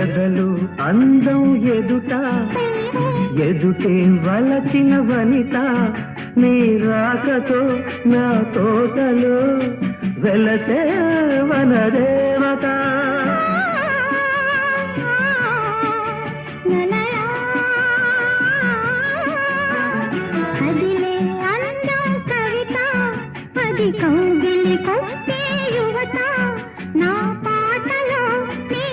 ఎదలు అందం ఎదుట ఎదుటే వలచిన వనిత నీ రాకతో నా తోటలో వెలసే వనదేవత కౌగిలి కొట్టే యువత నా పాటలో నీ